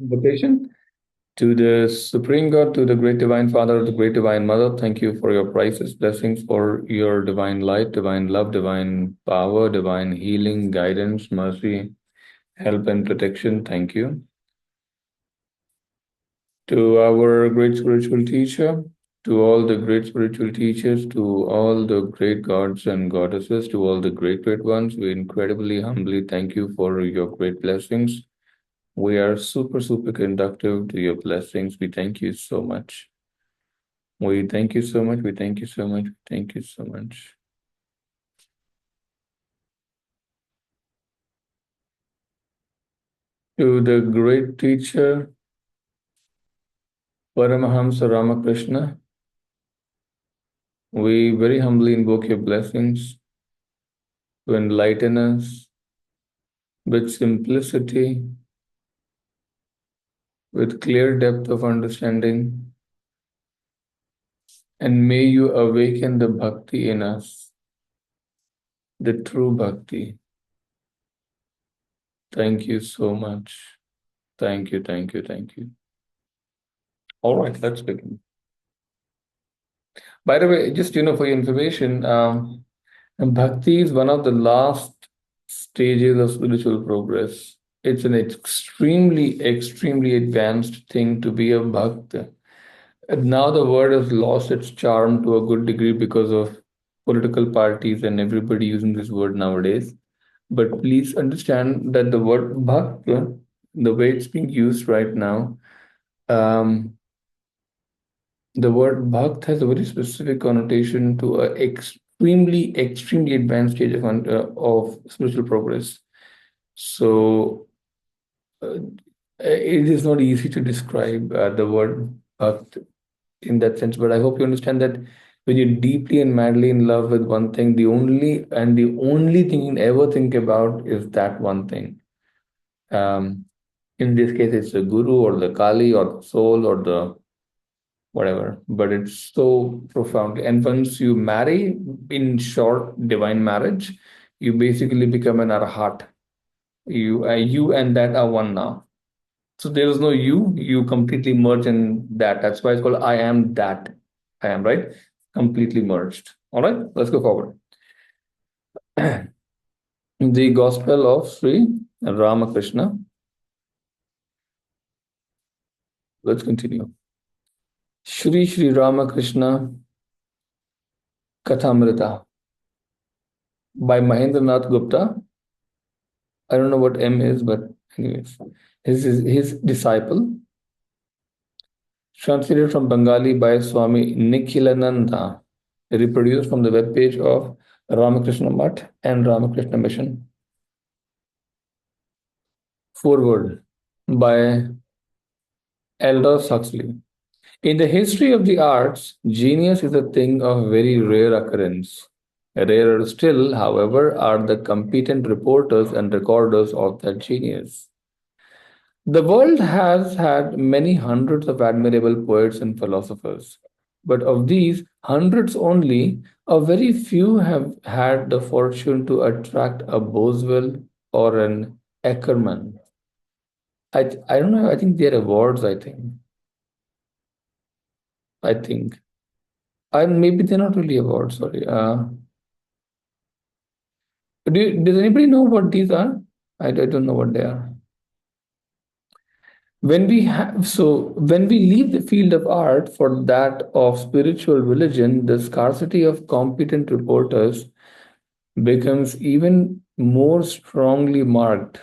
Invocation to the Supreme God, to the Great Divine Father, the Great Divine Mother. Thank you for your priceless blessings, for your divine light, divine love, divine power, divine healing, guidance, mercy, help, and protection. Thank you. To our great spiritual teacher, to all the great spiritual teachers, to all the great gods and goddesses, to all the great, great ones, we incredibly humbly thank you for your great blessings. We are super, super conductive to your blessings. We thank you so much. We thank you so much. We thank you so much. Thank you so much. To the great teacher, Paramahamsa Ramakrishna, we very humbly invoke your blessings to enlighten us with simplicity, with clear depth of understanding, and may you awaken the bhakti in us, the true bhakti. Thank you so much. Thank you, thank you, thank you. All right, let's begin. By the way, just for your information, bhakti is one of the last stages of spiritual progress. It's an extremely, extremely advanced thing to be a bhakta. And now the word has lost its charm to a good degree because of political parties and everybody using this word nowadays. But please understand that the word bhakta, the way it's being used right now, um, the word bhakt has a very specific connotation to an extremely, extremely advanced stage of spiritual progress. So uh, it is not easy to describe the word bhakt in that sense, but I hope you understand that when you're deeply and madly in love with one thing, the only thing you ever think about is that one thing. Um, in this case, it's the guru or the Kali or the soul or the whatever, but it's so profound. And once you marry, in short, divine marriage, you basically become an arhat. You and that are one now. So there is no you completely merge in that. That's why it's called I am that. I am, right? Completely merged. All right, let's go forward. The Gospel of Sri Ramakrishna. Let's continue. Sri Ramakrishna Kathamrita by Mahindra Gupta. I don't know what M is, but anyways, his disciple, translated from Bengali by Swami Nikhilananda, reproduced from the webpage of Ramakrishna Mutt and Ramakrishna Mission. Foreword by Aldous Huxley. In the history of the arts, genius is a thing of very rare occurrence. Rarer still, however, are the competent reporters and recorders of that genius. The world has had many hundreds of admirable poets and philosophers, but of these hundreds only, a very few have had the fortune to attract a Boswell or an Ackerman. I don't know. I think they're awards. I think, and maybe they're not really awards. Sorry. Does anybody know what these are? I don't know what they are. When we leave the field of art for that of spiritual religion, the scarcity of competent reporters becomes even more strongly marked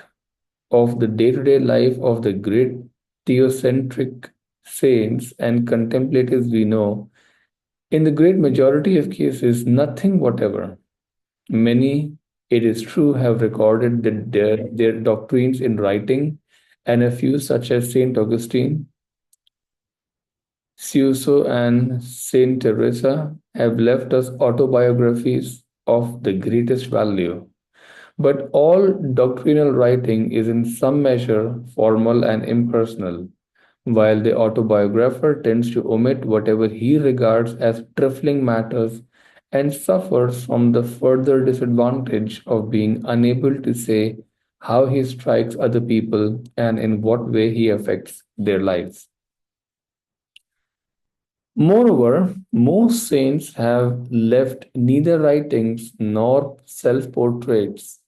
of the day-to-day life of the great theocentric saints and contemplatives we know. In the great majority of cases, nothing whatever. Many, it is true, have recorded their doctrines in writing, and a few, such as Saint Augustine, Suso, and Saint Teresa, have left us autobiographies of the greatest value. But all doctrinal writing is in some measure formal and impersonal, while the autobiographer tends to omit whatever he regards as trifling matters and suffers from the further disadvantage of being unable to say how he strikes other people, and in what way he affects their lives. Moreover, most saints have left neither writings nor self portraits,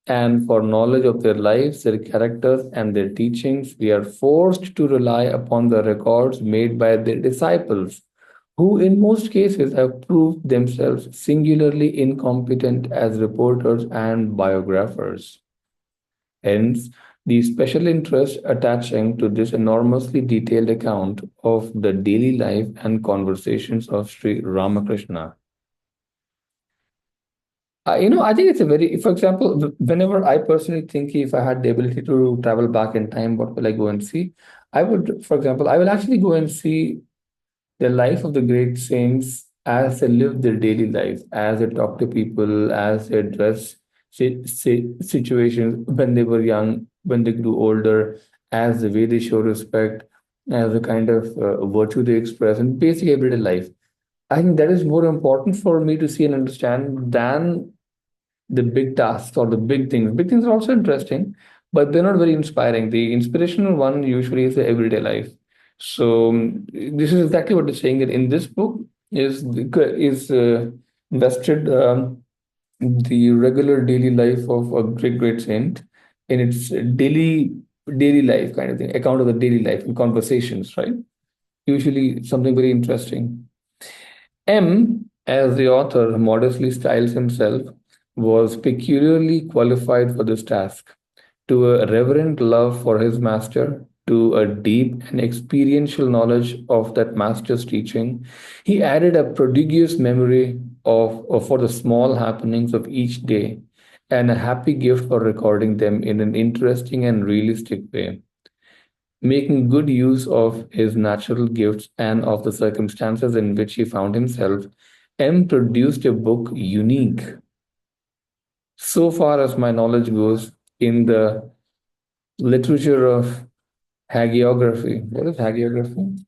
and for knowledge of their lives, their characters, and their teachings, we are forced to rely upon the records made by their disciples, who in most cases have proved themselves singularly incompetent as reporters and biographers. Hence, the special interest attaching to this enormously detailed account of the daily life and conversations of Sri Ramakrishna. I think it's a very, for example, whenever I personally think if I had the ability to travel back in time, what will I go and see? I would, for example, I will actually go and see the life of the great saints as they live their daily lives, as they talk to people, as they address situations when they were young, when they grew older, as the way they show respect, as the kind of virtue they express in basic everyday life. I think that is more important for me to see and understand than the big tasks or the big things. Big things are also interesting, but they're not very inspiring. The inspirational one usually is the everyday life. So this is exactly what it's saying that in this book is invested the regular daily life of a great saint in its daily life kind of thing, account of the daily life and conversations, right? Usually something very interesting. M, as the author modestly styles himself, was peculiarly qualified for this task. To a reverent love for his master, to a deep and experiential knowledge of that master's teaching, he added a prodigious memory of for the small happenings of each day and a happy gift for recording them in an interesting and realistic way. Making good use of his natural gifts and of the circumstances in which he found himself, M produced a book unique, so far as my knowledge goes, in the literature of hagiography. What is hagiography?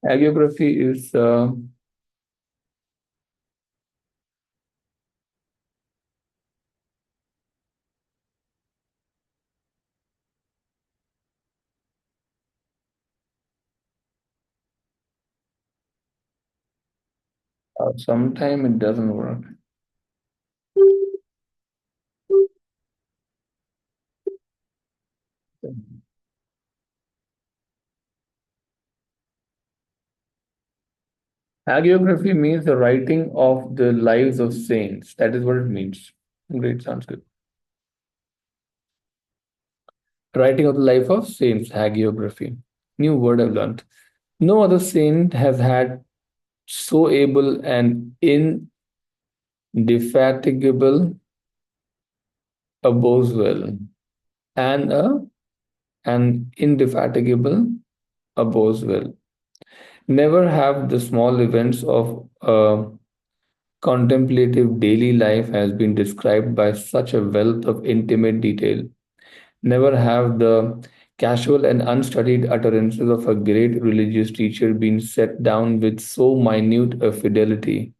Hagiography is sometime it doesn't work. Hagiography means the writing of the lives of saints. That is what it means. Great, sounds good. Writing of the life of saints, hagiography. New word I've learned. No other saint has had so able and indefatigable a Boswell and an indefatigable a Boswell. Never have the small events of a contemplative daily life has been described by such a wealth of intimate detail. Never have the casual and unstudied utterances of a great religious teacher been set down with so minute a fidelity.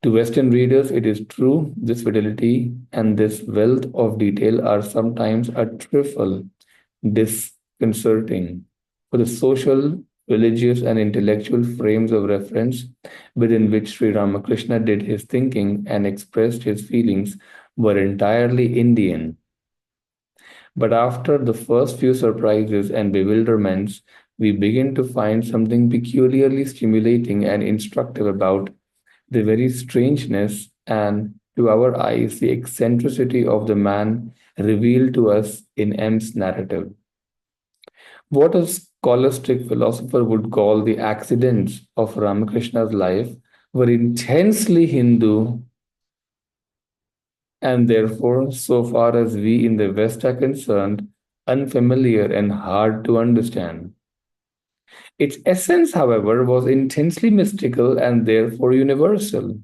To Western readers, it is true, this fidelity and this wealth of detail are sometimes a trifle disconcerting for the social, religious, and intellectual frames of reference within which Sri Ramakrishna did his thinking and expressed his feelings were entirely Indian. But after the first few surprises and bewilderments, we begin to find something peculiarly stimulating and instructive about the very strangeness and, to our eyes, the eccentricity of the man revealed to us in M's narrative. What a scholastic philosopher would call the accidents of Ramakrishna's life were intensely Hindu, and therefore, so far as we in the West are concerned, unfamiliar and hard to understand. Its essence, however, was intensely mystical and therefore universal.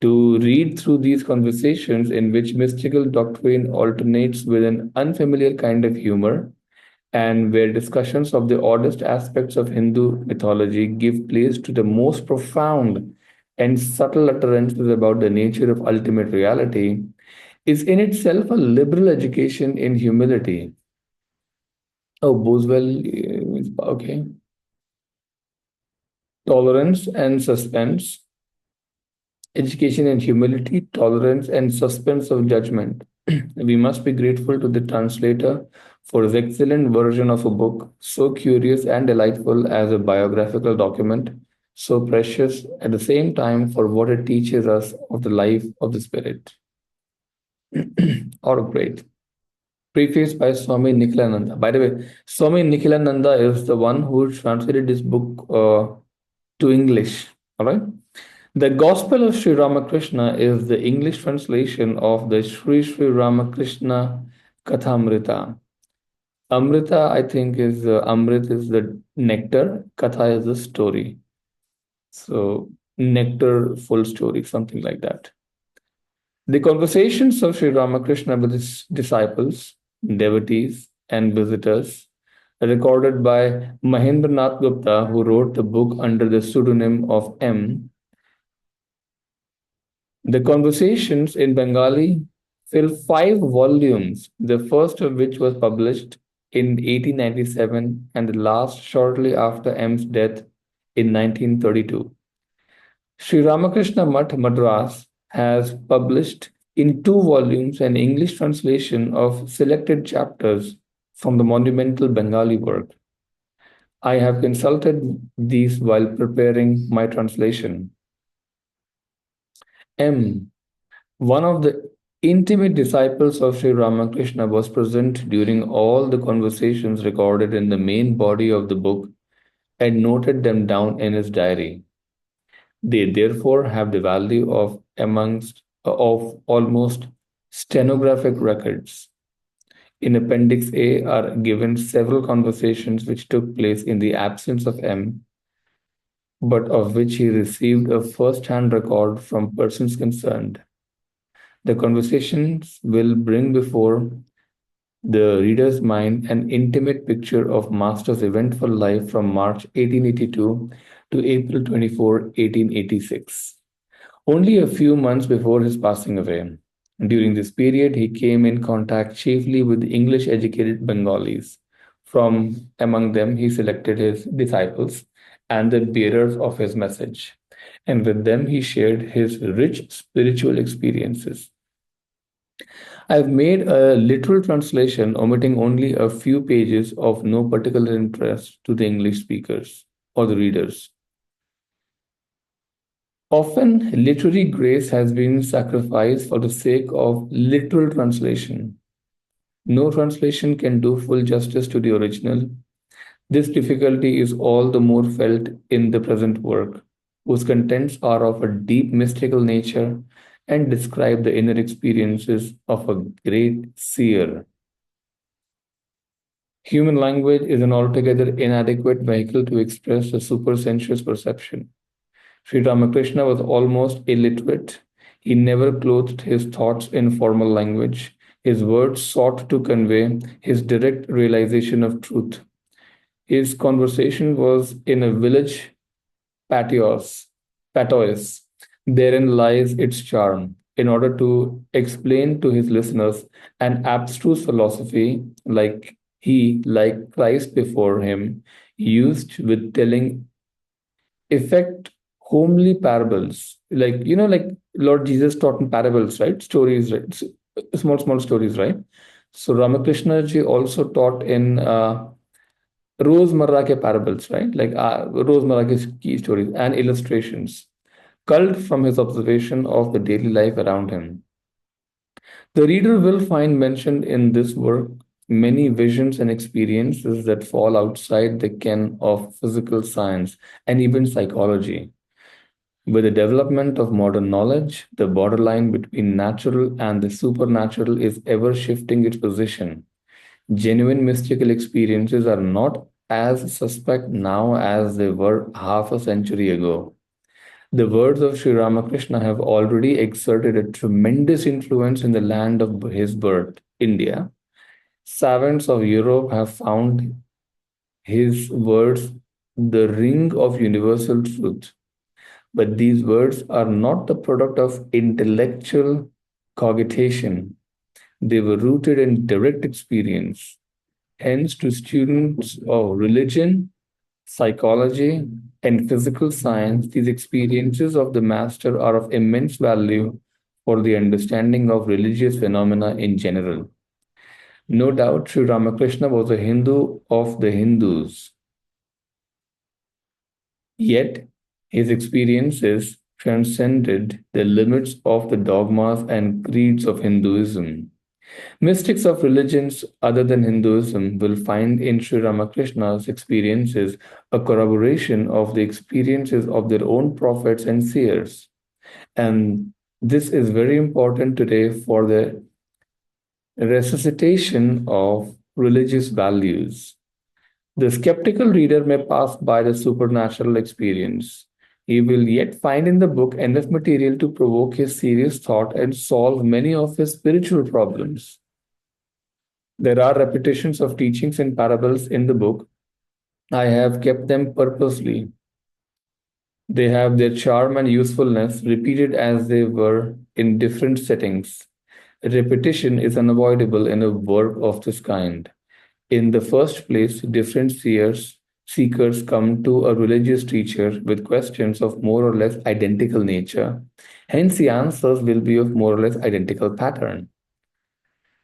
To read through these conversations in which mystical doctrine alternates with an unfamiliar kind of humor, and where discussions of the oddest aspects of Hindu mythology give place to the most profound and subtle utterances about the nature of ultimate reality, is in itself a liberal education in humility. Oh, Boswell, okay. Tolerance and suspense, education in humility, tolerance, and suspense of judgment. We must be grateful to the translator for his excellent version of a book, so curious and delightful as a biographical document, so precious at the same time for what it teaches us of the life of the spirit. Or great. Preface by Swami Nikhilananda. By the way, Swami Nikhilananda is the one who translated this book to English. All right. The Gospel of Sri Ramakrishna is the English translation of the Sri Ramakrishna Kathamrita. Amrita, I think, is Amrit is the nectar, Katha is the story. So, nectar, full story, something like that. The conversations of Sri Ramakrishna with his disciples, devotees, and visitors, recorded by Mahindra Gupta, who wrote the book under the pseudonym of M. The conversations in Bengali fill 5 volumes, the first of which was published in 1897 and the last shortly after M's death in 1932. Sri Ramakrishna Mutt Madras has published in 2 volumes an English translation of selected chapters from the monumental Bengali work. I have consulted these while preparing my translation. M. One of the intimate disciples of Sri Ramakrishna was present during all the conversations recorded in the main body of the book and noted them down in his diary. They therefore have the value of almost stenographic records. In Appendix A are given several conversations which took place in the absence of M, but of which he received a first-hand record from persons concerned. The conversations will bring before the reader's mind an intimate picture of Master's eventful life from March 1882 to April 24, 1886, only a few months before his passing away. During this period, he came in contact chiefly with English educated Bengalis. From among them, he selected his disciples and the bearers of his message, and with them, he shared his rich spiritual experiences. I've made a literal translation omitting only a few pages of no particular interest to the English speakers or the readers. Often, literary grace has been sacrificed for the sake of literal translation. No translation can do full justice to the original. This difficulty is all the more felt in the present work, whose contents are of a deep mystical nature and describe the inner experiences of a great seer. Human language is an altogether inadequate vehicle to express a supersensuous perception. Sri Ramakrishna was almost illiterate. He never clothed his thoughts in formal language. His words sought to convey his direct realization of truth. His conversation was in a village patois. Patois. Therein lies its charm. In order to explain to his listeners an abstruse philosophy, like Christ before him, used with telling effect homely parables. Like Lord Jesus taught in parables, right? Stories, right? Small stories, right? So Ramakrishna ji also taught in रोजमर्रा के parables, right? Like रोजमर्रा के key stories and illustrations, culled from his observation of the daily life around him. The reader will find mentioned in this work many visions and experiences that fall outside the ken of physical science and even psychology. With the development of modern knowledge, the borderline between natural and the supernatural is ever shifting its position. Genuine mystical experiences are not as suspect now as they were half a century ago. The words of Sri Ramakrishna have already exerted a tremendous influence in the land of his birth, India. Savants of Europe have found his words the ring of universal truth. But these words are not the product of intellectual cogitation. They were rooted in direct experience. Hence, to students of religion, psychology, and physical science, these experiences of the master are of immense value for the understanding of religious phenomena in general. No doubt, Sri Ramakrishna was a Hindu of the Hindus, yet his experiences transcended the limits of the dogmas and creeds of Hinduism. Mystics of religions other than Hinduism will find in Sri Ramakrishna's experiences a corroboration of the experiences of their own prophets and seers. And this is very important today for the resuscitation of religious values. The skeptical reader may pass by the supernatural experience. He will yet find in the book enough material to provoke his serious thought and solve many of his spiritual problems. There are repetitions of teachings and parables in the book. I have kept them purposely. They have their charm and usefulness, repeated as they were in different settings. Repetition is unavoidable in a work of this kind. In the first place, different seekers come to a religious teacher with questions of more or less identical nature. Hence, the answers will be of more or less identical pattern.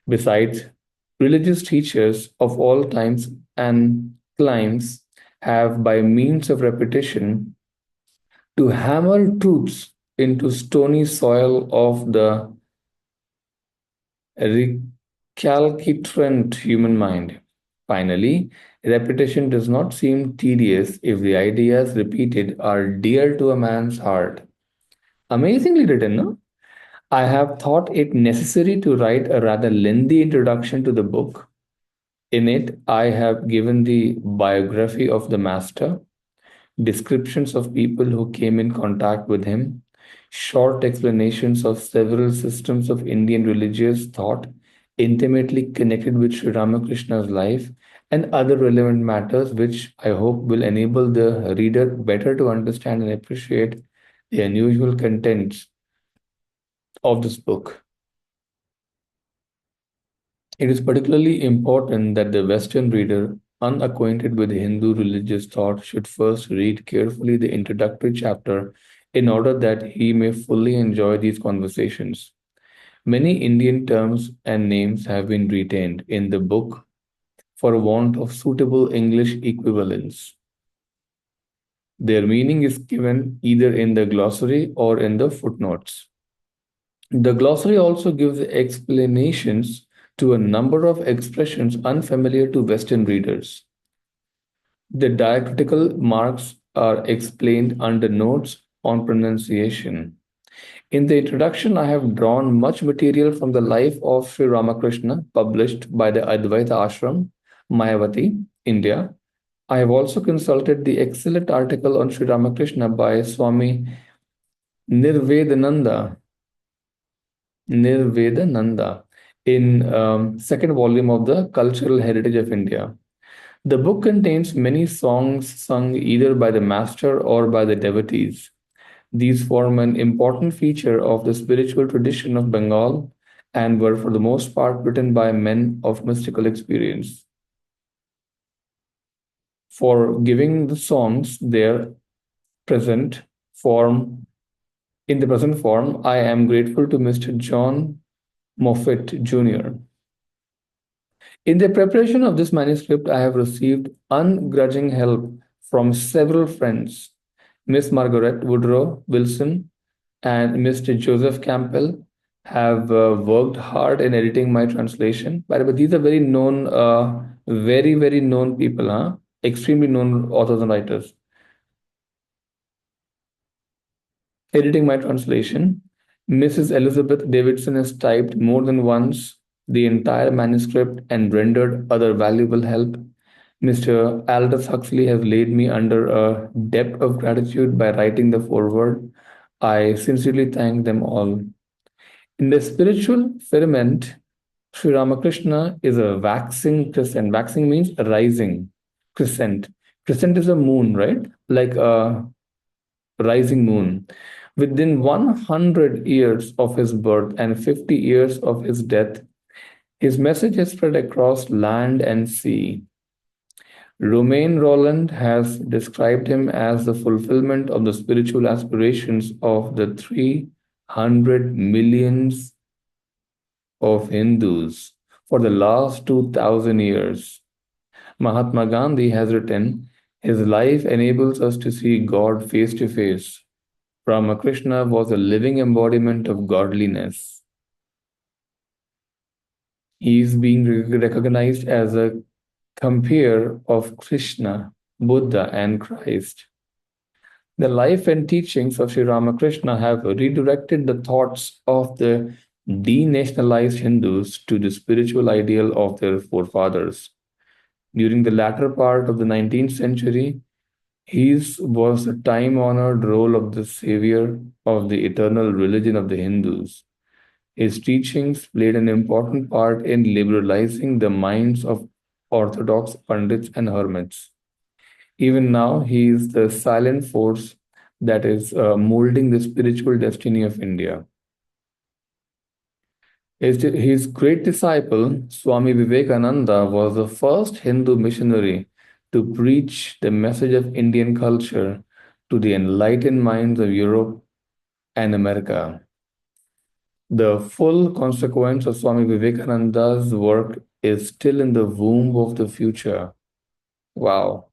Besides, religious teachers of all times and climes have, by means of repetition, to hammer truths into stony soil of the recalcitrant human mind. Finally, repetition does not seem tedious if the ideas repeated are dear to a man's heart. Amazingly written, no? I have thought it necessary to write a rather lengthy introduction to the book. In it, I have given the biography of the master, descriptions of people who came in contact with him, short explanations of several systems of Indian religious thought intimately connected with Sri Ramakrishna's life, and other relevant matters which I hope will enable the reader better to understand and appreciate the unusual contents of this book. It is particularly important that the Western reader, unacquainted with Hindu religious thought, should first read carefully the introductory chapter in order that he may fully enjoy these conversations. Many Indian terms and names have been retained in the book for want of suitable English equivalents. Their meaning is given either in the glossary or in the footnotes. The glossary also gives explanations to a number of expressions unfamiliar to Western readers. The diacritical marks are explained under notes on pronunciation. In the introduction, I have drawn much material from the life of Sri Ramakrishna, published by the Advaita Ashram, Mayavati, India. I have also consulted the excellent article on Sri Ramakrishna by Swami Nirvedananda, Nirvedananda in second volume of the Cultural Heritage of India. The book contains many songs sung either by the master or by the devotees. These form an important feature of the spiritual tradition of Bengal and were for the most part written by men of mystical experience. For giving the songs their present form, in the present form, I am grateful to Mr. John Moffat Jr. In the preparation of this manuscript, I have received ungrudging help from several friends. Miss Margaret Woodrow Wilson and Mr. Joseph Campbell have worked hard in editing my translation. By the way, these are very known, very known people, huh? Extremely known authors and writers. Editing my translation. Mrs. Elizabeth Davidson has typed more than once the entire manuscript and rendered other valuable help. Mr. Aldous Huxley has laid me under a debt of gratitude by writing the foreword. I sincerely thank them all. In the spiritual firmament, Sri Ramakrishna is a waxing crescent. Waxing means rising. Crescent. Crescent is a moon, right? Like a rising moon. Within 100 years of his birth and 50 years of his death, his message has spread across land and sea. Romain Rolland has described him as the fulfillment of the spiritual aspirations of the 300 millions of Hindus for the last 2000 years. Mahatma Gandhi has written, his life enables us to see God face to face. Ramakrishna was a living embodiment of godliness. He is being recognized as a compeer of Krishna, Buddha, and Christ. The life and teachings of Sri Ramakrishna have redirected the thoughts of the denationalized Hindus to the spiritual ideal of their forefathers. During the latter part of the 19th century, his was the time honored role of the savior of the eternal religion of the Hindus. His teachings played an important part in liberalizing the minds of orthodox pundits and hermits. Even now, he is the silent force that is molding the spiritual destiny of India. His great disciple, Swami Vivekananda, was the first Hindu missionary to preach the message of Indian culture to the enlightened minds of Europe and America. The full consequence of Swami Vivekananda's work is still in the womb of the future. Wow.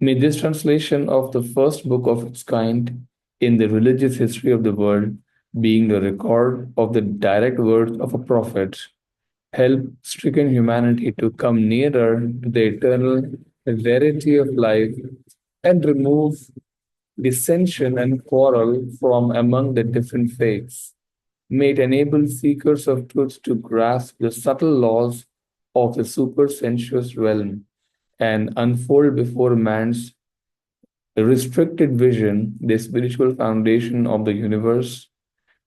May this translation of the first book of its kind in the religious history of the world, being the record of the direct words of a prophet, help stricken humanity to come nearer to the eternal verity of life and remove dissension and quarrel from among the different faiths. May it enable seekers of truth to grasp the subtle laws of the supersensuous realm and unfold before man's restricted vision the spiritual foundation of the universe,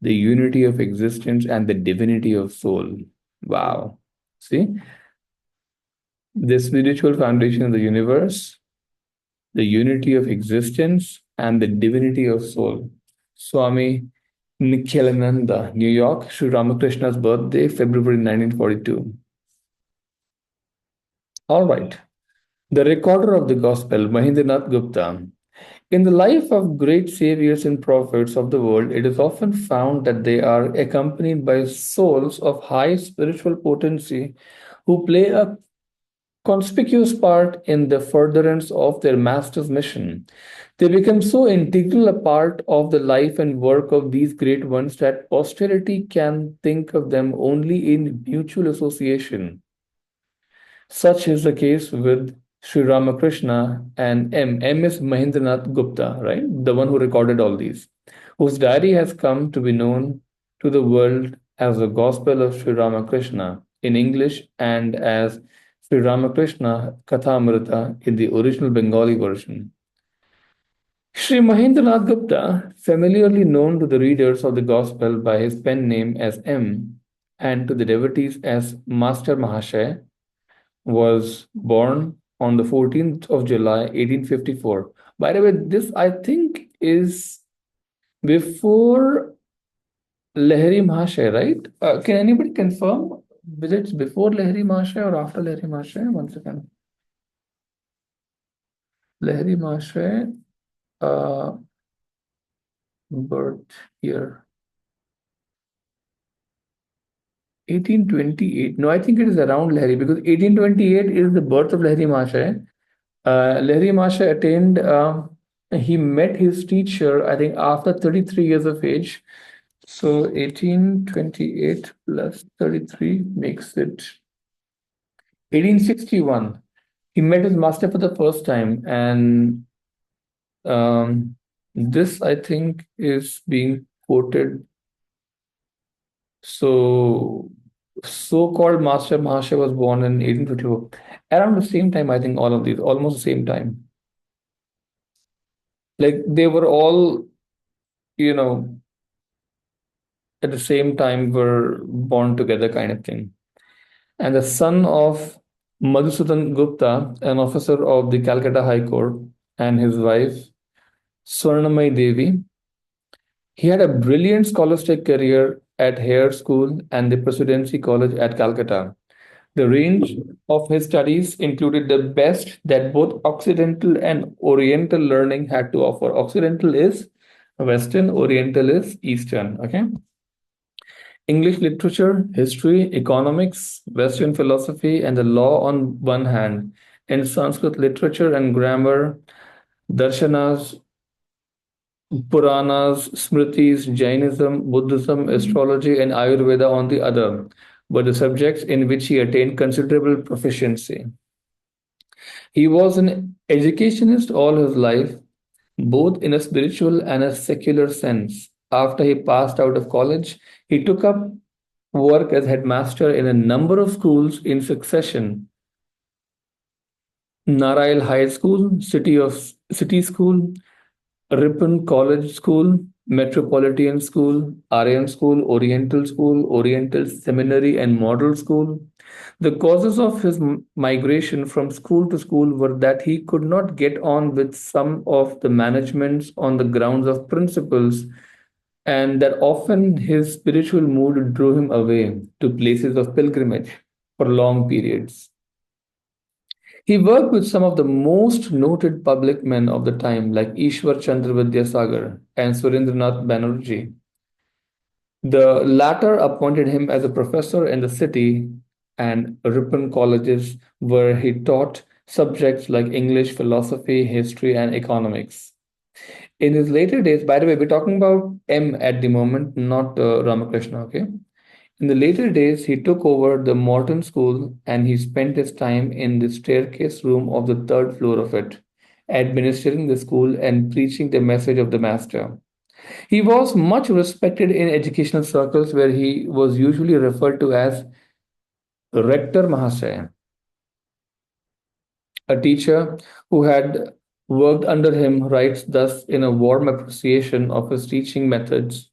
the unity of existence, and the divinity of soul. Wow. See, the spiritual foundation of the universe, the unity of existence, and the divinity of soul. Swami Nikhilananda, New York, Sri Ramakrishna's birthday, February 1942. All right. The recorder of the gospel, Mahindra Gupta. In the life of great saviors and prophets of the world, it is often found that they are accompanied by souls of high spiritual potency who play a conspicuous part in the furtherance of their master's mission. They become so integral a part of the life and work of these great ones that posterity can think of them only in mutual association. Such is the case with Sri Ramakrishna and M. M is Mahindranath Gupta, right? The one who recorded all these, whose diary has come to be known to the world as the Gospel of Sri Ramakrishna in English and as Sri Ramakrishna Kathamrita in the original Bengali version. Sri Mahindranath Gupta, familiarly known to the readers of the Gospel by his pen name as M and to the devotees as Master Mahashay, was born on the 14th of July, 1854. By the way, this I think is before Lahiri Mahashay, right? Can anybody confirm whether it's before Lahiri Mahashay or after Lahiri Mahashay? One second. Lahiri Mahashay, birth year 1828. No, I think it is around Lahiri because 1828 is the birth of Lahiri Mahashay. Lahiri Mahashay attained, he met his teacher, I think, after 33 years of age. So 1828 plus 33 makes it 1861. He met his master for the first time, and this, I think, is being quoted. So-called Master Mahasaya was born in 1854. Around the same time, I think all of these, almost the same time. Like they were all, you know, at the same time were born together kind of thing. And the son of Madhusudan Gupta, an officer of the Calcutta High Court, and his wife, Swarnamai Devi. He had a brilliant scholastic career at Hare School and the Presidency College at Calcutta. The range of his studies included the best that both Occidental and Oriental learning had to offer. Occidental is Western, Oriental is Eastern. Okay. English literature, history, economics, Western philosophy, and the law on one hand, and Sanskrit literature and grammar, darshanas, Puranas, Smritis, Jainism, Buddhism, astrology, and Ayurveda on the other were the subjects in which he attained considerable proficiency. He was an educationist all his life, both in a spiritual and a secular sense. After he passed out of college, he took up work as headmaster in a number of schools in succession. Narail High School, City School, Ripon College School, Metropolitan School, Aryan School, Oriental Seminary, and Model School. The causes of his migration from school to school were that he could not get on with some of the managements on the grounds of principles, and that often his spiritual mood drew him away to places of pilgrimage for long periods. He worked with some of the most noted public men of the time, like Ishwar Chandra Vidyasagar and Surendranath Banerjee. The latter appointed him as a professor in the city and Ripon colleges, where he taught subjects like English, philosophy, history, and economics. In his later days, by the way, we're talking about M at the moment, not Ramakrishna, okay? In the later days, he took over the Morton School and he spent his time in the staircase room of the third floor of it, administering the school and preaching the message of the Master. He was much respected in educational circles where he was usually referred to as Rector Mahasaya, a teacher who had worked under him, writes thus in a warm appreciation of his teaching methods.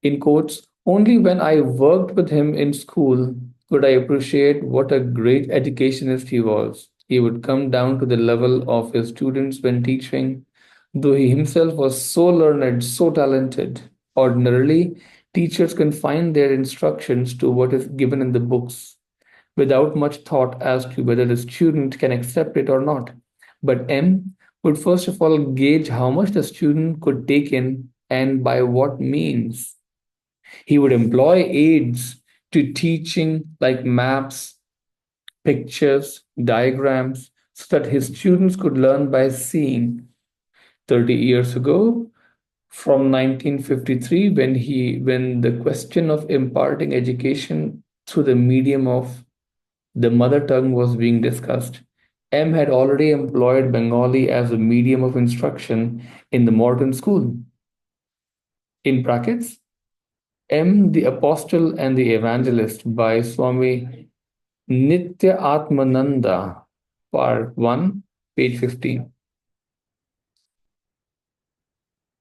In quotes, only when I worked with him in school could I appreciate what a great educationist he was. He would come down to the level of his students when teaching, though he himself was so learned, so talented. Ordinarily, teachers confine their instructions to what is given in the books, without much thought as to whether the student can accept it or not. But M would first of all gauge how much the student could take in and by what means. He would employ aids to teaching like maps, pictures, diagrams, so that his students could learn by seeing. 30 years ago, from 1953, when the question of imparting education through the medium of the mother tongue was being discussed, M had already employed Bengali as a medium of instruction in the modern school. In brackets, M. The Apostle and the Evangelist by Swami Nitya Atmananda, Part 1, page 15.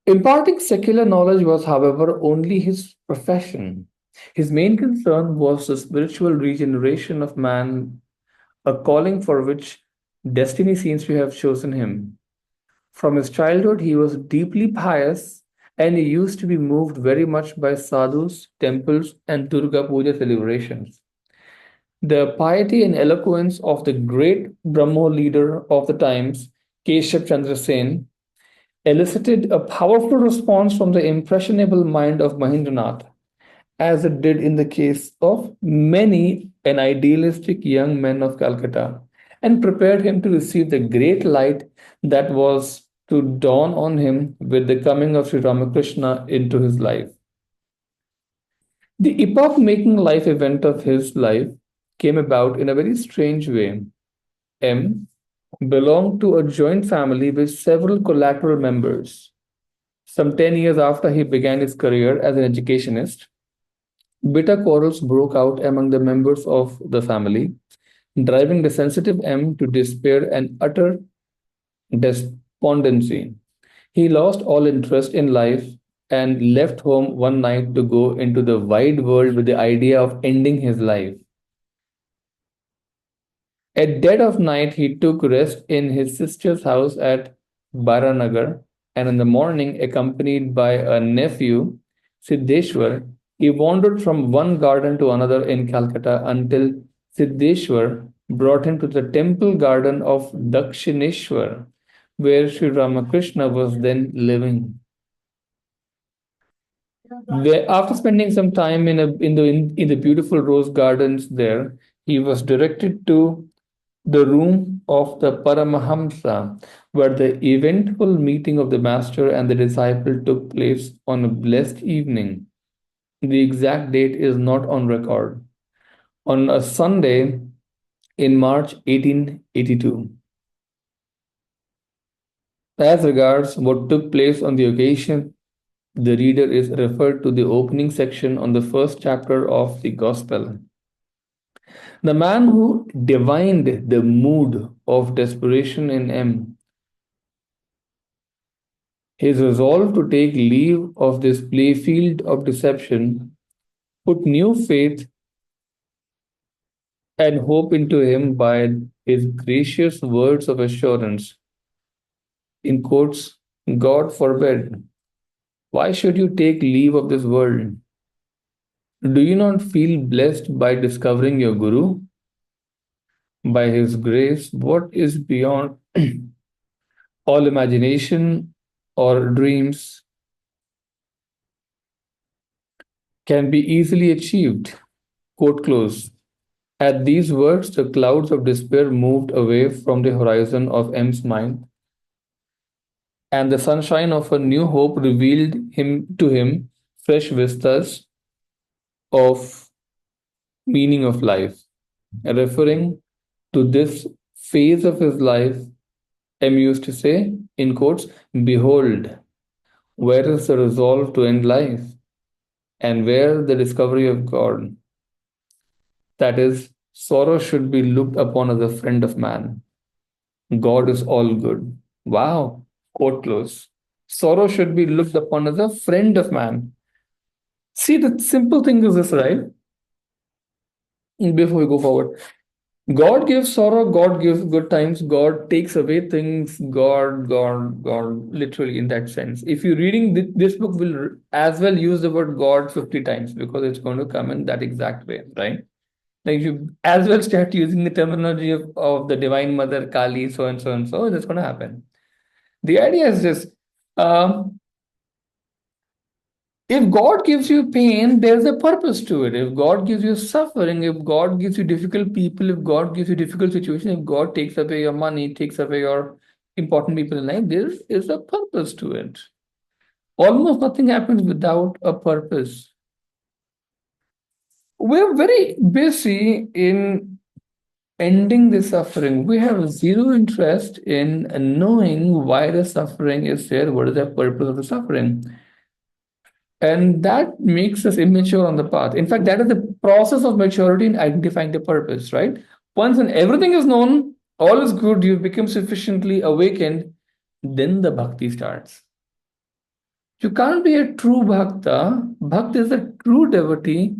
Imparting secular knowledge was, however, only his profession. His main concern was the spiritual regeneration of man, a calling for which destiny seems to have chosen him. From his childhood, he was deeply pious and he used to be moved very much by sadhus, temples, and Durga Puja celebrations. The piety and eloquence of the great Brahmo leader of the times, Keshav Chandra Sen, elicited a powerful response from the impressionable mind of Mahindranath, as it did in the case of many an idealistic young men of Calcutta, and prepared him to receive the great light that was to dawn on him with the coming of Sri Ramakrishna into his life. The epoch making life event of his life came about in a very strange way. M belonged to a joint family with several collateral members. Some 10 years after he began his career as an educationist, bitter quarrels broke out among the members of the family, driving the sensitive M to despair and utter despondency. He lost all interest in life and left home one night to go into the wide world with the idea of ending his life. At dead of night, he took rest in his sister's house at Baranagar and in the morning, accompanied by a nephew, Siddheshwar, he wandered from one garden to another in Calcutta until Siddheshwar brought him to the temple garden of Dakshineshwar, where Sri Ramakrishna was then living. After spending some time in the beautiful rose gardens there, he was directed to the room of the Paramahamsa, where the eventful meeting of the master and the disciple took place on a blessed evening. The exact date is not on record. On a Sunday in March 1882. As regards what took place on the occasion, the reader is referred to the opening section on the first chapter of the Gospel. The man who divined the mood of desperation in M, his resolve to take leave of this playfield of deception, put new faith and hope into him by his gracious words of assurance. In quotes, God forbid. Why should you take leave of this world? Do you not feel blessed by discovering your Guru? By his grace, what is beyond all imagination or dreams can be easily achieved. Quote close. At these words, the clouds of despair moved away from the horizon of M's mind, and the sunshine of a new hope revealed him fresh vistas of meaning of life. Referring to this phase of his life, M used to say, in quotes, behold, where is the resolve to end life, and where the discovery of God? That is, sorrow should be looked upon as a friend of man. God is all good. Wow. Quote close. Sorrow should be looked upon as a friend of man. See, the simple thing is this, right? Before we go forward, God gives sorrow, God gives good times, God takes away things, God, literally in that sense. If you're reading this book, will as well use the word God 50 times because it's going to come in that exact way, right? Like you as well start using the terminology of the Divine Mother, Kali, so and so and so, that's going to happen. The idea is this. If God gives you pain, there's a purpose to it. If God gives you suffering, if God gives you difficult people, if God gives you difficult situations, if God takes away your money, takes away your important people in life, there is a purpose to it. Almost nothing happens without a purpose. We're very busy in ending the suffering. We have zero interest in knowing why the suffering is there, what is the purpose of the suffering. And that makes us immature on the path. In fact, that is the process of maturity in identifying the purpose, right? Once when everything is known, all is good, you become sufficiently awakened, then the bhakti starts. You can't be a true bhakta. Bhakta is a true devotee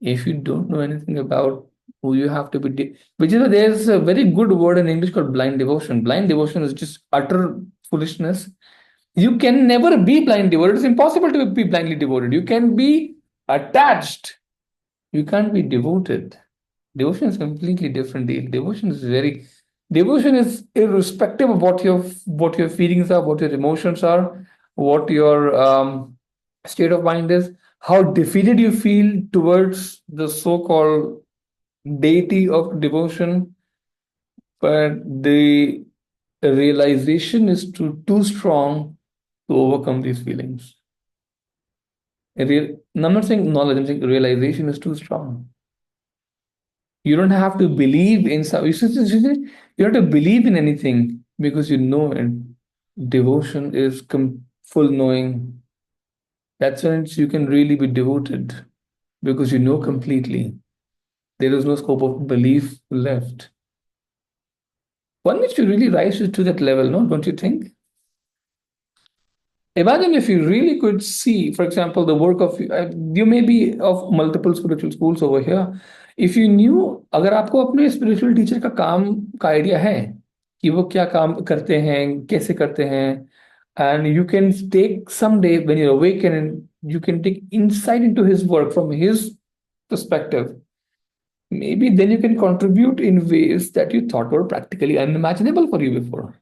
if you don't know anything about who you have to be. Which is why there's a very good word in English called blind devotion. Blind devotion is just utter foolishness. You can never be blind devoted. It's impossible to be blindly devoted. You can be attached. You can't be devoted. Devotion is completely different. Devotion is irrespective of what your feelings are, what your emotions are, what your state of mind is, how defeated you feel towards the so-called deity of devotion, but the realization is too strong to overcome these feelings. I'm not saying knowledge, I'm saying realization is too strong. You don't have to believe in some, you don't have to believe in anything because you know it. Devotion is full knowing. That's when you can really be devoted because you know completely. There is no scope of belief left. One needs to really rise to that level, no? Don't you think? Imagine if you really could see, for example, the work of you may be of multiple spiritual schools over here. If you knew, अगर आपको अपने spiritual teacher का idea है कि वो क्या काम करते हैं, कैसे करते हैं, And you can take someday when you're awakened, and you can take insight into his work from his perspective. Maybe then you can contribute in ways that you thought were practically unimaginable for you before.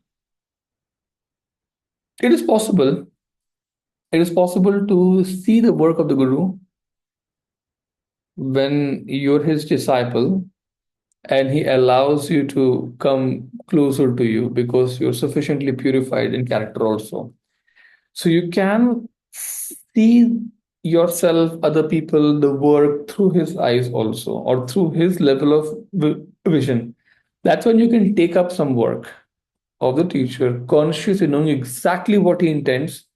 It is possible. It is possible to see the work of the Guru when you're his disciple, and he allows you to come closer to you because you're sufficiently purified in character also. So you can see yourself, other people, the work through his eyes also, or through his level of vision. That's when you can take up some work of the teacher, consciously knowing exactly what he intends,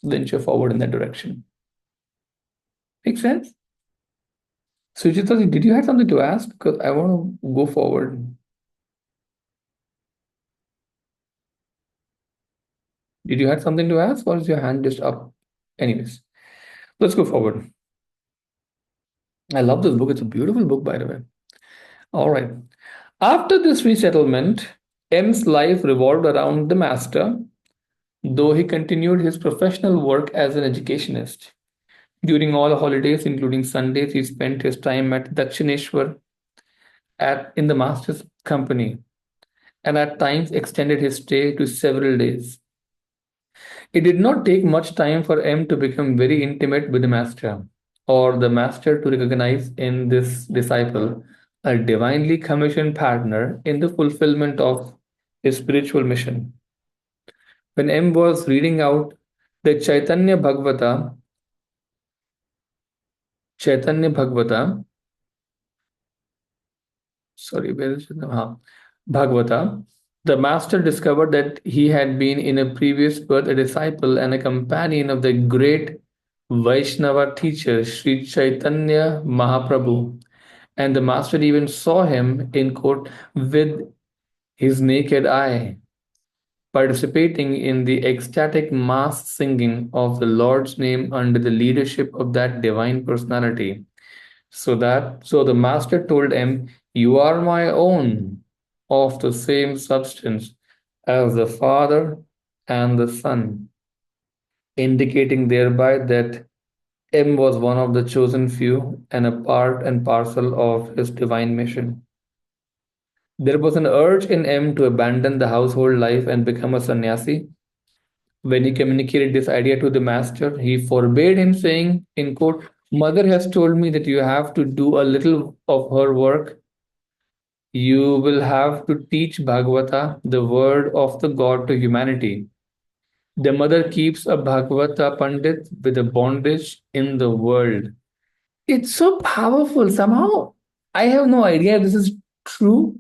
venture forward in that direction. Make sense? Sujita, did you have something to ask? Because I want to go forward. Did you have something to ask, or is your hand just up? Anyways, let's go forward. I love this book. It's a beautiful book, by the way. All right. After this resettlement, M's life revolved around the master, though he continued his professional work as an educationist. During all holidays, including Sundays, he spent his time at Dakshineshwar in the master's company, and at times extended his stay to several days. It did not take much time for M to become very intimate with the master, or the master to recognize in this disciple a divinely commissioned partner in the fulfillment of his spiritual mission. When M was reading out the Chaitanya Bhagavata, sorry, where is it? Bhagavata, the master discovered that he had been in a previous birth a disciple and a companion of the great Vaishnava teacher Sri Chaitanya Mahaprabhu. And the master even saw him in court with his naked eye, participating in the ecstatic mass singing of the Lord's name under the leadership of that divine personality. So the master told him, "You are my own, of the same substance as the Father and the Son," indicating thereby that M was one of the chosen few and a part and parcel of his divine mission. There was an urge in M to abandon the household life and become a sannyasi. When he communicated this idea to the master, he forbade him, saying, in quote, "Mother has told me that you have to do a little of her work. You will have to teach Bhagavata, the word of the God, to humanity. The mother keeps a Bhagavata Pandit with a bondage in the world." It's so powerful. Somehow, I have no idea if this is true,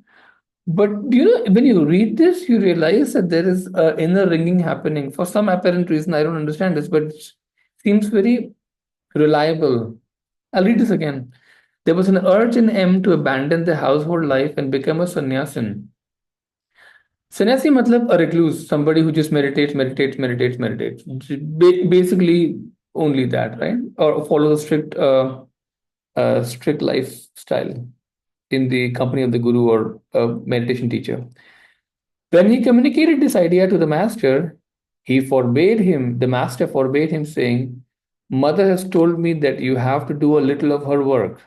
but when you read this, you realize that there is inner ringing happening. For some apparent reason, I don't understand this, but it seems very reliable. I'll read this again. There was an urge in M to abandon the household life and become a sannyasin. Sannyasi matlab a recluse, somebody who just meditates. Basically, only that, right? Or follows a strict lifestyle in the company of the guru or a meditation teacher. When he communicated this idea to the master, the master forbade him, saying, "Mother has told me that you have to do a little of her work.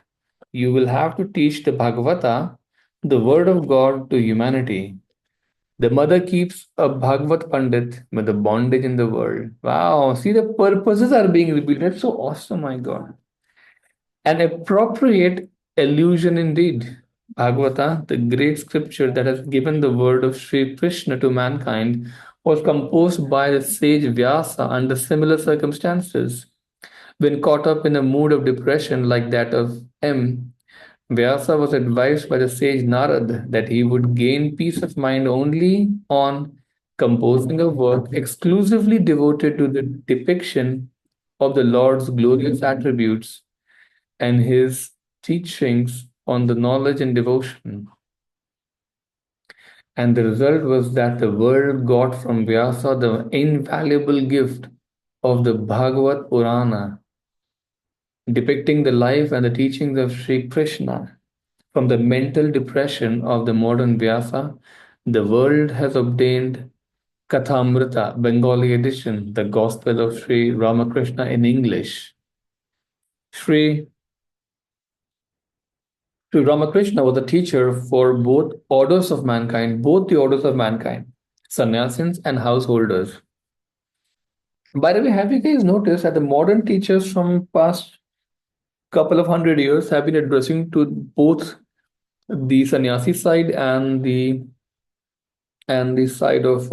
You will have to teach the Bhagavata, the word of God, to humanity. The mother keeps a Bhagavat Pandit with a bondage in the world." Wow, see, the purposes are being revealed. That's so awesome, my God. An appropriate allusion indeed. Bhagavata, the great scripture that has given the word of Sri Krishna to mankind, was composed by the sage Vyasa under similar circumstances. When caught up in a mood of depression like that of M, Vyasa was advised by the sage Narad that he would gain peace of mind only on composing a work exclusively devoted to the depiction of the Lord's glorious attributes and his teachings on the knowledge and devotion. And the result was that the world got from Vyasa the invaluable gift of the Bhagavad Purana, depicting the life and the teachings of Sri Krishna. From the mental depression of the modern Vyasa, the world has obtained Kathamrita, Bengali edition, the Gospel of Sri Ramakrishna in English. Sri, Sri Ramakrishna was a teacher for both the orders of mankind, sannyasins and householders. By the way, have you guys noticed that the modern teachers from past couple of 100 years have been addressing to both the sannyasi side and the side of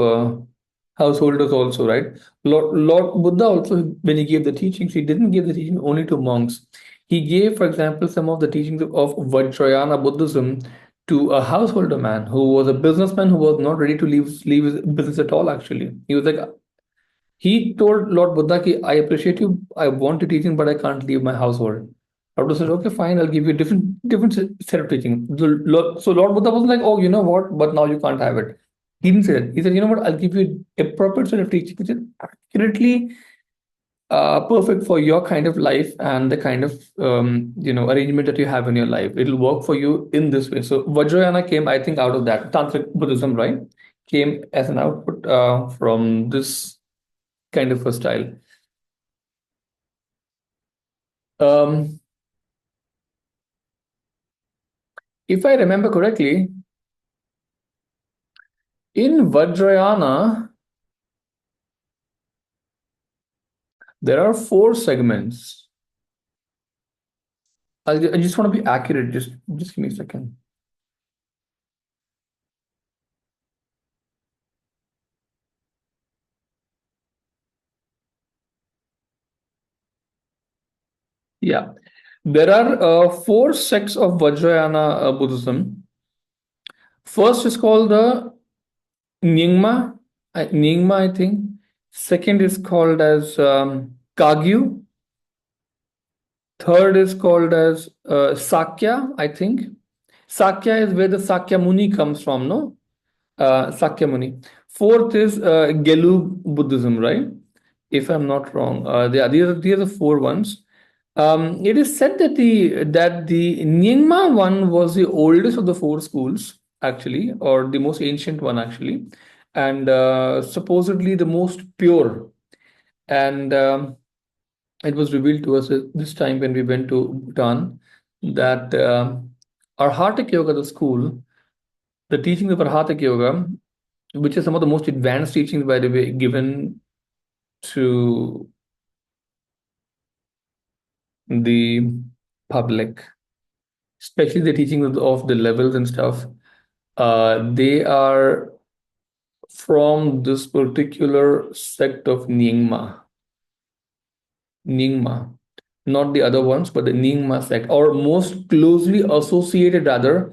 householders also, right? Lord Buddha also, when he gave the teachings, he didn't give the teaching only to monks. He gave, for example, some of the teachings of Vajrayana Buddhism to a householder man who was a businessman who was not ready to leave his business at all. Actually, he was like, he told Lord Buddha, ki, I appreciate you, I want to teaching, but I can't leave my household. Lord Buddha said, okay, fine, I'll give you a different set of teaching. So Lord Buddha was like, oh, you know what? But now you can't have it. He didn't say that. He said, you know what? I'll give you a proper set of teaching, which is accurately perfect for your kind of life and the kind of arrangement that you have in your life. It'll work for you in this way. So Vajrayana came, I think, out of that. Tantric Buddhism, right? Came as an output from this kind of a style. Um, if I remember correctly, in Vajrayana, there are 4 segments. I just want to be accurate. Just give me a second. Yeah, there are 4 sects of Vajrayana Buddhism. First is called the Nyingma, I think. Second is called as Kagyu. Third is called as Sakya, I think. Sakya is where the Sakya Muni comes from, no? Sakya Muni. Fourth is Gelu Buddhism, right? If I'm not wrong. These are the 4 ones. It is said that the Nyingma one was the oldest of the 4 schools, actually, or the most ancient one, actually, and supposedly the most pure. And it was revealed to us this time when we went to Bhutan that our Hatha Yoga, the school, the teachings of our Hatha Yoga, which is some of the most advanced teachings, by the way, given to the public, especially the teaching of the levels and stuff. They are from this particular sect of Nyingma. Nyingma, not the other ones, but the Nyingma sect, or most closely associated, rather,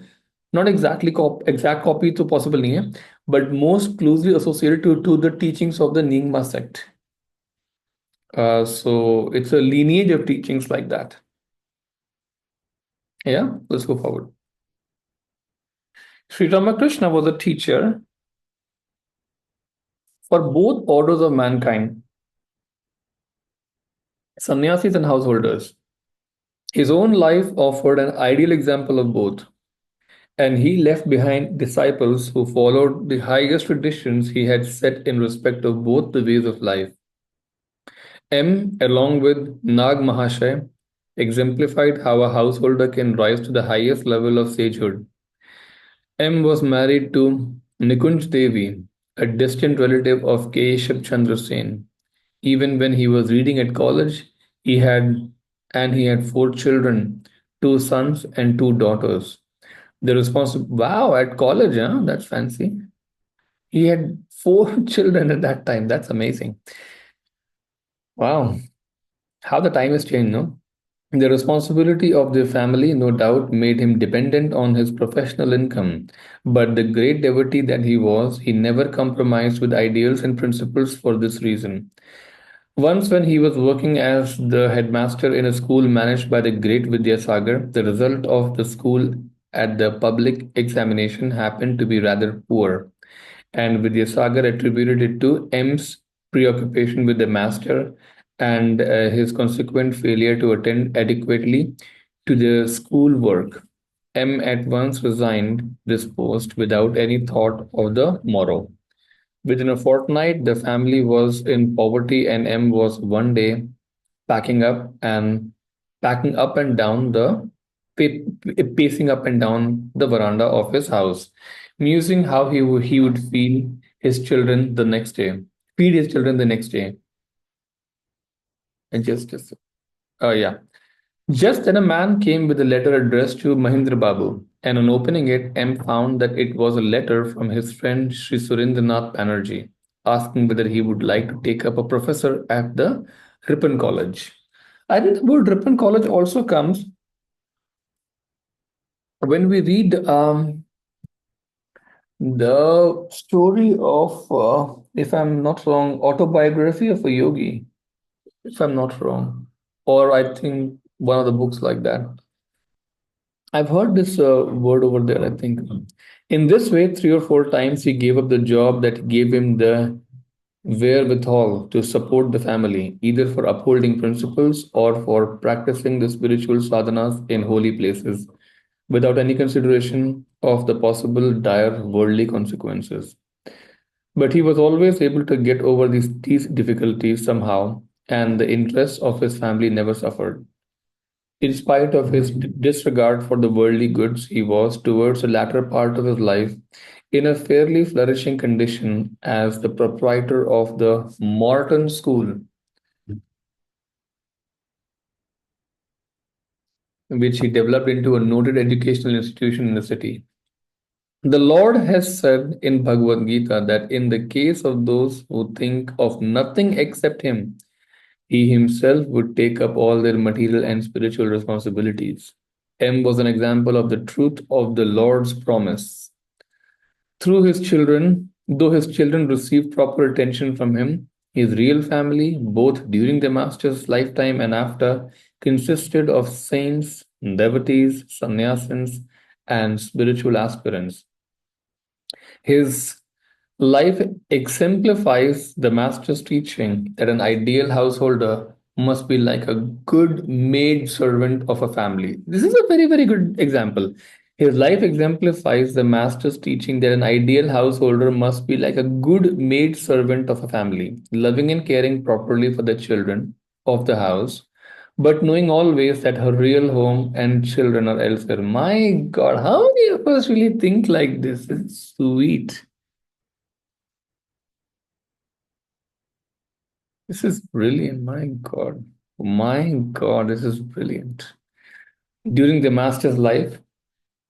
not exactly exact copy to possible नहीं है, but most closely associated to the teachings of the Nyingma sect. So it's a lineage of teachings like that. Yeah, let's go forward. Sri Ramakrishna was a teacher for both orders of mankind, sannyasis and householders. His own life offered an ideal example of both, and he left behind disciples who followed the highest traditions he had set in respect of both the ways of life. M, along with Nag Mahashay, exemplified how a householder can rise to the highest level of sagehood. M was married to Nikunj Devi, a distant relative of Keshav Chandra Sen. Even when he was reading at college, he had 4 children, 2 sons and 2 daughters. The wow, at college, huh? That's fancy. He had 4 children at that time. That's amazing. Wow, how the time has changed, no? The responsibility of the family, no doubt, made him dependent on his professional income. But the great devotee that he was, he never compromised with ideals and principles for this reason. Once, when he was working as the headmaster in a school managed by the great Vidyasagar, the result of the school at the public examination happened to be rather poor, and Vidyasagar attributed it to M's preoccupation with the master and his consequent failure to attend adequately to the school work. M at once resigned this post without any thought of the morrow. Within a fortnight, the family was in poverty, and M was one day packing up and packing up and down pacing up and down the veranda of his house, musing how he would his children the next day, feed his children the next day. And yeah. Just then a man came with a letter addressed to Mahindra Babu, and on opening it, M found that it was a letter from his friend Sri Surendranath Banerjee, asking whether he would like to take up a professor at the Ripon College. I think the word Ripon College also comes when we read the story of, if I'm not wrong, autobiography of a yogi, if I'm not wrong, or I think one of the books like that. I've heard this word over there, I think. In this way, 3 or 4 times he gave up the job that gave him the wherewithal to support the family, either for upholding principles or for practicing the spiritual sadhanas in holy places, without any consideration of the possible dire worldly consequences. But he was always able to get over these difficulties somehow, and the interests of his family never suffered. In spite of his disregard for the worldly goods, he was, towards the latter part of his life, in a fairly flourishing condition as the proprietor of the Morton School, which he developed into a noted educational institution in the city. The Lord has said in Bhagavad Gita that in the case of those who think of nothing except Him, He Himself would take up all their material and spiritual responsibilities. M was an example of the truth of the Lord's promise. Through his children, though his children received proper attention from him, his real family, both during the Master's lifetime and after, consisted of saints, devotees, sannyasins, and spiritual aspirants. His life exemplifies the Master's teaching that an ideal householder must be like a good maid servant of a family. This is a very, very good example. His life exemplifies the Master's teaching that an ideal householder must be like a good maid servant of a family, loving and caring properly for the children of the house, but knowing always that her real home and children are elsewhere. My God, how many of us really think like this? It's sweet. This is brilliant. My God. My God, this is brilliant. During the master's life,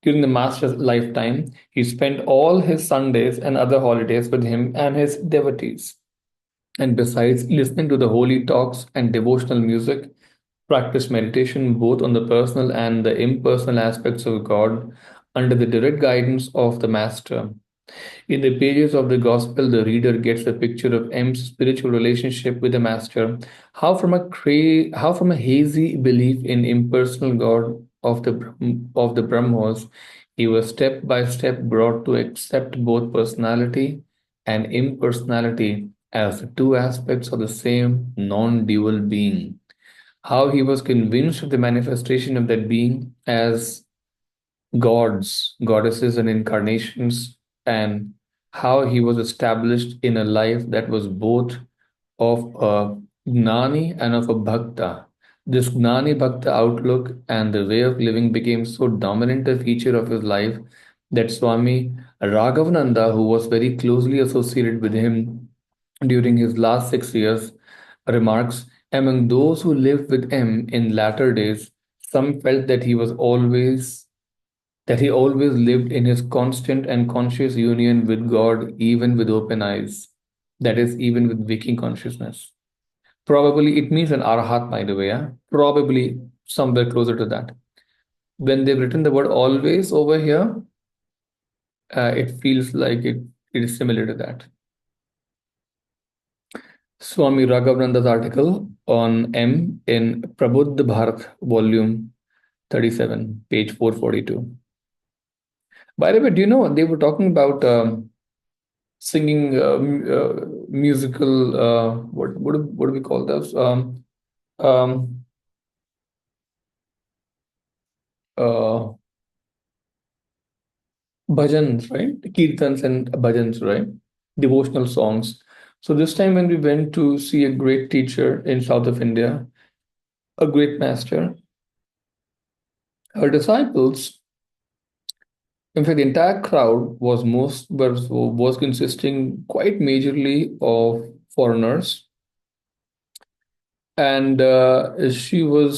During the master's lifetime, he spent all his Sundays and other holidays with him and his devotees. And besides listening to the holy talks and devotional music, practice meditation both on the personal and the impersonal aspects of God under the direct guidance of the master. In the pages of the Gospel, the reader gets a picture of M's spiritual relationship with the Master, how from a hazy belief in impersonal God of the Brahmos, he was step by step brought to accept both personality and impersonality as the two aspects of the same non-dual being. How he was convinced of the manifestation of that being as gods, goddesses, and incarnations, and how he was established in a life that was both of a Gnani and of a Bhakta. This Gnani Bhakta outlook and the way of living became so dominant a feature of his life that Swami Raghavananda, who was very closely associated with him during his last 6 years, remarks, among those who lived with him in latter days, some felt that he always lived in his constant and conscious union with God, even with open eyes. That is, even with waking consciousness. Probably it means an arahat, by the way, yeah? Probably somewhere closer to that. When they've written the word always over here, it feels like it is similar to that. Swami Raghavananda's article on M in Prabuddha Bharat, volume 37, page 442. By the way, do you know they were talking about singing musical what do we call those um, uh, bhajans, right? Kirtans and bhajans, right? devotional songs. So this time when we went to see a great teacher in south of India, a great master, her disciples, in fact, the entire crowd was consisting quite majorly of foreigners, and she would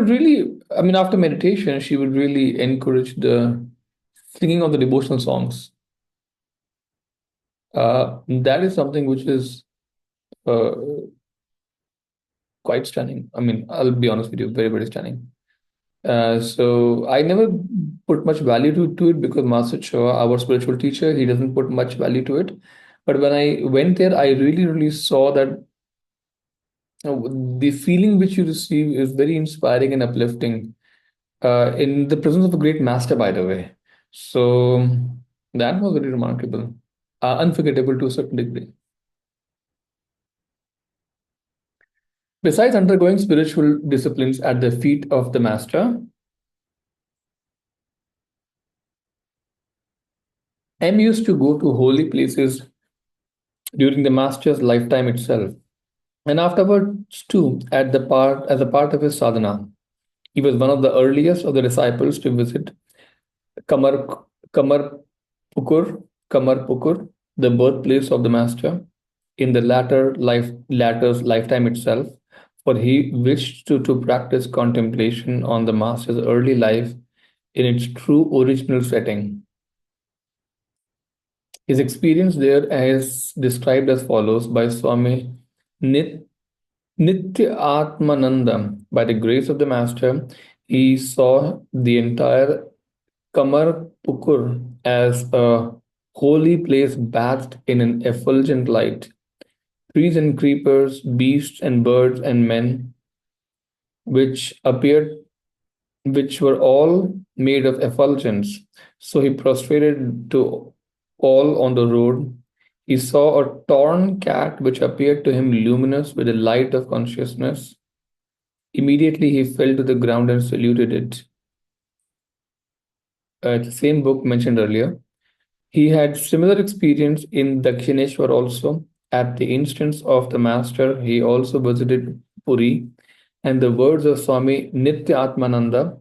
really, I mean, after meditation, she would really encourage the singing of the devotional songs. That is something which is uh, quite stunning. I mean, I'll be honest with you, very, very stunning. So I never put much value to it because Master Choa, our spiritual teacher, he doesn't put much value to it. But when I went there, I really, really saw that the feeling which you receive is very inspiring and uplifting in the presence of a great master, by the way. So that was very remarkable, unforgettable to a certain degree. Besides undergoing spiritual disciplines at the feet of the master, M used to go to holy places during the master's lifetime itself, and afterwards too, as a part of his sadhana. He was one of the earliest of the disciples to visit Kamar Kamarpukur, Kamarpukur, the birthplace of the master, in the latter's lifetime itself, for he wished to practice contemplation on the master's early life in its true original setting. His experience there is described as follows by Swami Nit Nitya Atmananda. By the grace of the Master, he saw the entire Kamarpukur as a holy place bathed in an effulgent light. Trees and creepers, beasts and birds and men, which appeared, which were all made of effulgence. So he prostrated to all on the road. He saw a torn cat which appeared to him luminous with the light of consciousness. Immediately he fell to the ground and saluted it. The same book mentioned earlier. He had similar experience in Dakshineshwar also. At the instance of the master, he also visited Puri, and the words of Swami Nitya Atmananda,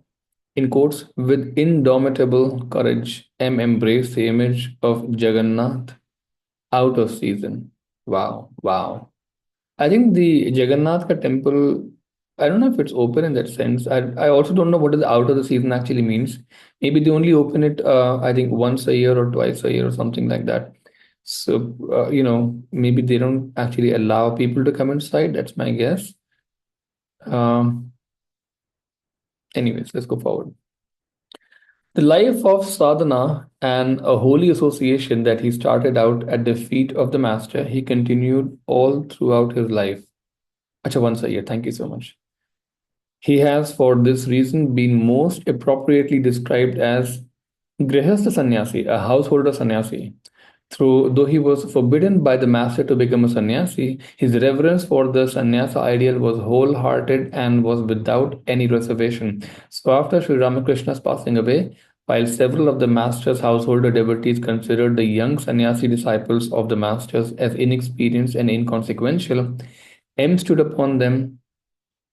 in quotes, with indomitable courage, M embraced the image of Jagannath out of season. Wow, wow. I think the Jagannath temple, I don't know if it's open in that sense. I also don't know what is out of the season actually means. Maybe they only open it, I think, once a year or twice a year or something like that. So, maybe they don't actually allow people to come inside. That's my guess. Um, Anyways, let's go forward. The life of sadhana and a holy association that he started out at the feet of the master, he continued all throughout his life. Acha, once a year. Thank you so much. He has, for this reason, been most appropriately described as Grihastha Sannyasi, a householder sannyasi. Though he was forbidden by the master to become a sannyasi, his reverence for the sannyasa ideal was wholehearted and was without any reservation. So, after Sri Ramakrishna's passing away, while several of the master's householder devotees considered the young sannyasi disciples of the masters as inexperienced and inconsequential, M stood upon them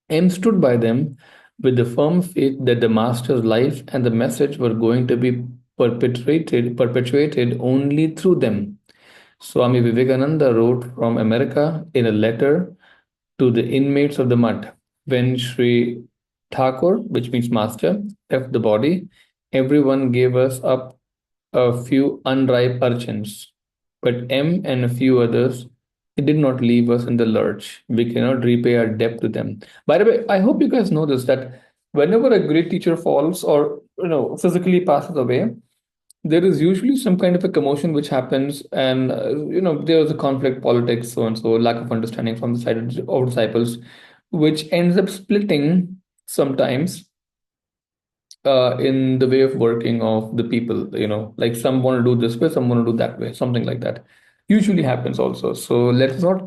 M stood by them with the firm faith that the master's life and the message were going to be perpetuated only through them. Swami Vivekananda wrote from America in a letter to the inmates of the mud. When Sri Thakur, which means master, left the body, everyone gave us up a few unripe urchins. But M and a few others, they did not leave us in the lurch. We cannot repay our debt to them. By the way, I hope you guys know this that whenever a great teacher falls or physically passes away, there is usually some kind of a commotion which happens, and there's a conflict, politics, so and so, lack of understanding from the side of disciples, which ends up splitting sometimes in the way of working of the people, like some want to do this way, some want to do that way, something like that. Usually happens also. So let us not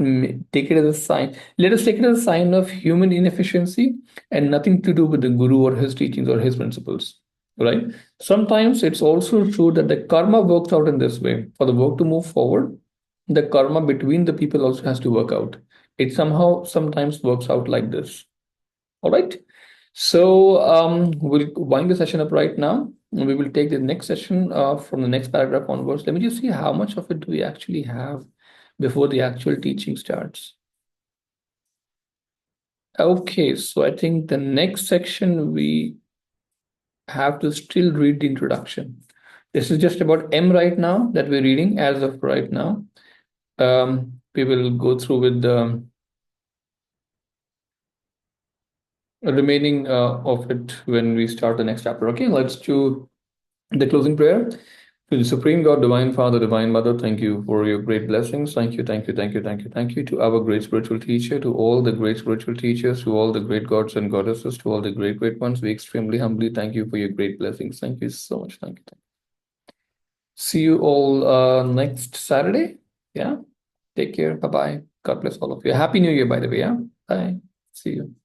take it as a sign. Let us take it as a sign of human inefficiency and nothing to do with the guru or his teachings or his principles. right? Sometimes it's also true that the karma works out in this way. For the work to move forward, the karma between the people also has to work out. It somehow sometimes works out like this. All right. So we'll wind the session up right now. We will take the next session from the next paragraph onwards. Let me just see how much of it do we actually have before the actual teaching starts. Okay, so I think the next section we have to still read the introduction. This is just about M right now that we're reading as of right now. We will go through with the remaining of it when we start the next chapter. Okay, let's do the closing prayer. To the Supreme God, Divine Father, Divine Mother, thank you for your great blessings. Thank you, thank you, thank you, thank you, thank you to our great spiritual teacher, to all the great spiritual teachers, to all the great gods and goddesses, to all the great, great ones. We extremely humbly thank you for your great blessings. Thank you so much. Thank you. See you all next Saturday. Yeah. Take care. Bye bye. God bless all of you. Happy New Year, by the way. Yeah. Bye. See you.